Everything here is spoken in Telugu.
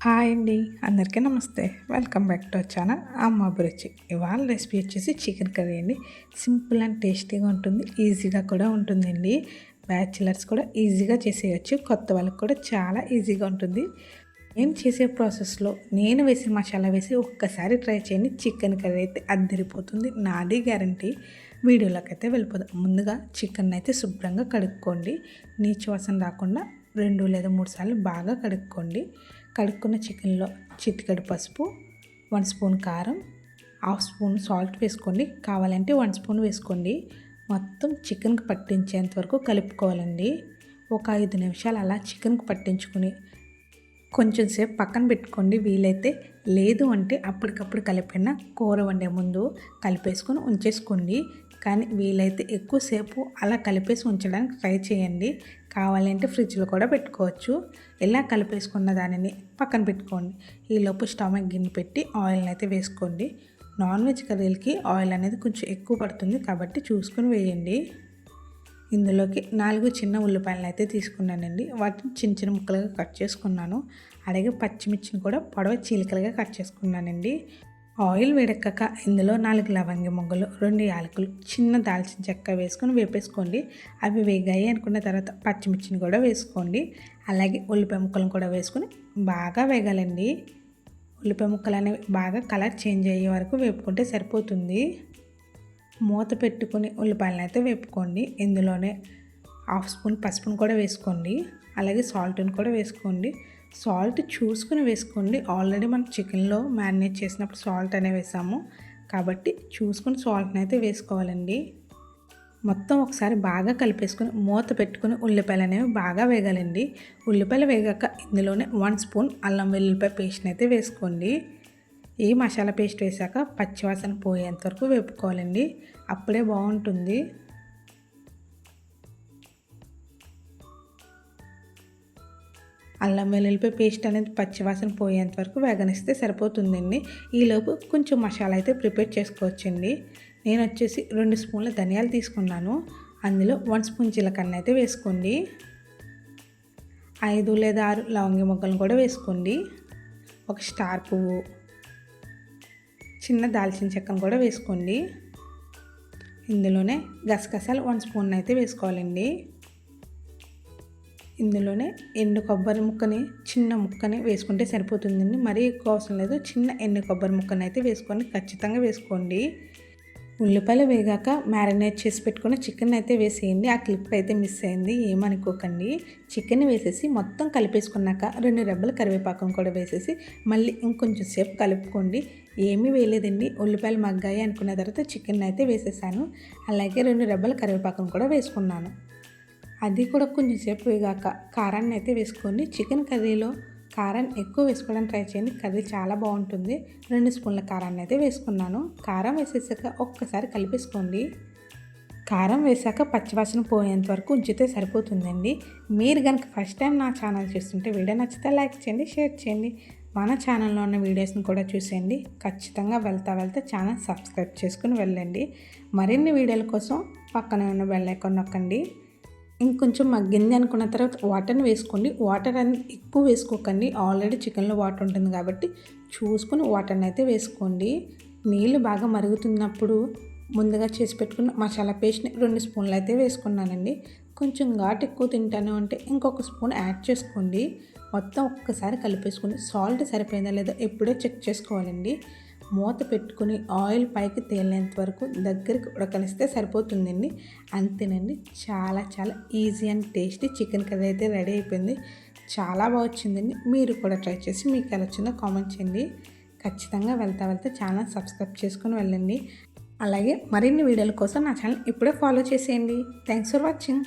హాయ్ అండి. అందరికీ నమస్తే. Welcome back to our channel అమ్మ అభిరుచి. ఇవాళ రెసిపీ వచ్చేసి చికెన్ కర్రీ అండి. సింపుల్ అండ్ టేస్టీగా ఉంటుంది. ఈజీగా కూడా ఉంటుందండి. బ్యాచిలర్స్ కూడా ఈజీగా చేసేయచ్చు. కొత్త వాళ్ళకి కూడా చాలా ఈజీగా ఉంటుంది. నేను చేసే ప్రాసెస్లో నేను వేసే మసాలా వేసి ఒక్కసారి ట్రై చేయండి. చికెన్ కర్రీ అయితే అద్దరిపోతుంది. నాది గ్యారంటీ. వీడియోలోకి అయితే వెళ్ళిపోదాం. ముందుగా చికెన్ అయితే శుభ్రంగా కడుక్కోండి. నీచు వాసన రాకుండా 2 లేదా 3 సార్లు బాగా కడుక్కోండి. కడుక్కున్న చికెన్లో చిటికెడు పసుపు, 1 స్పూన్ కారం, హాఫ్ స్పూన్ సాల్ట్ వేసుకోండి. కావాలంటే 1 స్పూన్ వేసుకోండి. మొత్తం చికెన్కి పట్టించేంత వరకు కలుపుకోవాలండి. ఒక 5 నిమిషాలు అలా చికెన్కి పట్టించుకొని కొంచెం సేపు పక్కన పెట్టుకోండి. వీలైతే లేదు అంటే అప్పటికప్పుడు కలిపిన కూర వండే ముందు కలిపేసుకొని ఉంచేసుకోండి. కానీ వీలైతే ఎక్కువసేపు అలా కలిపేసి ఉంచడానికి ట్రై చేయండి. కావాలంటే ఫ్రిడ్జ్లో కూడా పెట్టుకోవచ్చు. ఇలా కలిపేసుకున్న దానిని పక్కన పెట్టుకోండి. ఈలోపు స్టవ్ మీద గిన్నె పెట్టి ఆయిల్ని అయితే వేసుకోండి. నాన్ వెజ్ కర్రీలకి ఆయిల్ అనేది కొంచెం ఎక్కువ పడుతుంది కాబట్టి చూసుకొని వేయండి. ఇందులోకి 4 చిన్న ఉల్లిపాయలను అయితే తీసుకున్నానండి. వాటిని చిన్న చిన్న ముక్కలుగా కట్ చేసుకున్నాను. అలాగే పచ్చిమిర్చిని కూడా పొడవ చీలికలుగా కట్ చేసుకున్నానండి. ఆయిల్ వేడెక్కాక ఇందులో 4 లవంగి మొగ్గలు, 2 యాలకులు, చిన్న దాల్చిన చెక్క వేసుకొని వేపేసుకోండి. అవి వేగాయి అనుకున్న తర్వాత పచ్చిమిర్చిని కూడా వేసుకోండి. అలాగే ఉల్లిపాయ ముక్కలను కూడా వేసుకొని బాగా వేగాలండి. ఉల్లిపాయ ముక్కలు అనేవి బాగా కలర్ చేంజ్ అయ్యే వరకు వేపుకుంటే సరిపోతుంది. మూత పెట్టుకుని ఉల్లిపాయలను అయితే వేపుకోండి. ఇందులోనే హాఫ్ స్పూన్ పసుపును కూడా వేసుకోండి. అలాగే సాల్ట్ని కూడా వేసుకోండి. సాల్ట్ చూసుకుని వేసుకోండి. ఆల్రెడీ మనం చికెన్లో మ్యారినేట్ చేసినప్పుడు సాల్ట్ అనేవి వేసాము కాబట్టి చూసుకుని సాల్ట్ని అయితే వేసుకోవాలండి. మొత్తం ఒకసారి బాగా కలిపేసుకుని మూత పెట్టుకుని ఉల్లిపాయలు అనేవి బాగా వేగాలండి. ఉల్లిపాయలు వేగాక ఇందులోనే 1 స్పూన్ అల్లం వెల్లుల్లిపాయ పేస్ట్ని అయితే వేసుకోండి. ఈ మసాలా పేస్ట్ వేసాక పచ్చివాసన పోయేంత వరకు వేపుకోవాలండి. అప్పుడే బాగుంటుంది. అల్లం వెల్లుల్లిపాయ పేస్ట్ అనేది పచ్చివాసన పోయేంత వరకు వేగనిస్తే సరిపోతుందండి. ఈలోపు కొంచెం మసాలా అయితే ప్రిపేర్ చేసుకోవచ్చండి. నేను వచ్చేసి 2 స్పూన్ల ధనియాలు తీసుకున్నాను. అందులో 1 స్పూన్ జీలకర్ర అయితే వేసుకోండి. 5 లేదా 6 లవంగి మొగ్గలను కూడా వేసుకోండి. ఒక స్టార్ పువ్వు, చిన్న దాల్చిన చెక్కను కూడా వేసుకోండి. ఇందులోనే గసగసాలు 1 స్పూన్ అయితే వేసుకోవాలండి. ఇందులోనే ఎండు కొబ్బరి ముక్కని చిన్న ముక్కని వేసుకుంటే సరిపోతుందండి. మరీ ఎక్కువ అవసరం లేదు. చిన్న ఎండు కొబ్బరి ముక్కని అయితే వేసుకొని ఖచ్చితంగా వేసుకోండి. ఉల్లిపాయలు వేగాక మ్యారినేట్ చేసి పెట్టుకుని చికెన్ అయితే వేసేయండి. ఆ క్లిప్ అయితే మిస్ అయింది, ఏమనుకోకండి. చికెన్ వేసేసి మొత్తం కలిపేసుకున్నాక 2 రెబ్బల కరివేపాకును కూడా వేసేసి మళ్ళీ ఇంకొంచెం సేపు కలుపుకోండి. ఏమీ వేయలేదండి. ఉల్లిపాయలు మగ్గాయి అనుకున్న తర్వాత చికెన్ అయితే వేసేసాను. అలాగే 2 రెబ్బల కరివేపాకును కూడా వేసుకున్నాను. అది కూడా కొంచెం సేపు వేగాక కారాన్ని అయితే వేసుకోండి. చికెన్ కర్రీలో కారం ఎక్కువ వేసుకోవడానికి ట్రై చేయండి. కర్రీ చాలా బాగుంటుంది. 2 స్పూన్ల కారాన్ని అయితే వేసుకున్నాను. కారం వేసేసాక ఒక్కసారి కలిపేసుకోండి. కారం వేసాక పచ్చివాసన పోయేంత వరకు ఉంచితే సరిపోతుందండి. మీరు కనుక ఫస్ట్ టైం నా ఛానల్ చూస్తుంటే వీడియో నచ్చితే లైక్ చేయండి, షేర్ చేయండి. మన ఛానల్లో ఉన్న వీడియోస్ని కూడా చూసేయండి. ఖచ్చితంగా వెళ్తా ఛానల్ సబ్స్క్రైబ్ చేసుకుని వెళ్ళండి. మరిన్ని వీడియోల కోసం పక్కనే ఉన్న బెల్ ఐకాన్ నొక్కండి. ఇంకొంచెం మగ్గింది అనుకున్న తర్వాత వాటర్ని వేసుకోండి. వాటర్ అనేది ఎక్కువ వేసుకోకండి. ఆల్రెడీ చికెన్లో వాటర్ ఉంటుంది కాబట్టి చూసుకొని వాటర్ని అయితే వేసుకోండి. నీళ్ళు బాగా మరుగుతున్నప్పుడు ముందుగా చేసి పెట్టుకున్న మసాలా పేస్ట్ని 2 స్పూన్లు అయితే వేసుకున్నానండి. కొంచెం ఘాటు ఎక్కువ తింటాను అంటే ఇంకొక స్పూన్ యాడ్ చేసుకోండి. మొత్తం ఒక్కసారి కలిపేసుకుని సాల్ట్ సరిపోయిందా లేదా ఎప్పుడో చెక్ చేసుకోవాలండి. మూత పెట్టుకుని ఆయిల్ పైకి తేలేంత వరకు దగ్గరికి ఉడకనిస్తే సరిపోతుందండి. అంతేనండి. చాలా చాలా easy and tasty chicken curry అయితే రెడీ అయిపోయింది. చాలా బాగా వచ్చిందండి. మీరు కూడా ట్రై చేసి మీకు ఎలా వచ్చిందో కామెంట్ చేయండి. ఖచ్చితంగా వెళ్తా ఛానల్ సబ్స్క్రైబ్ చేసుకుని వెళ్ళండి. అలాగే మరిన్ని వీడియోల కోసం నా ఛానల్ ఇప్పుడే ఫాలో చేసేయండి. Thanks for watching.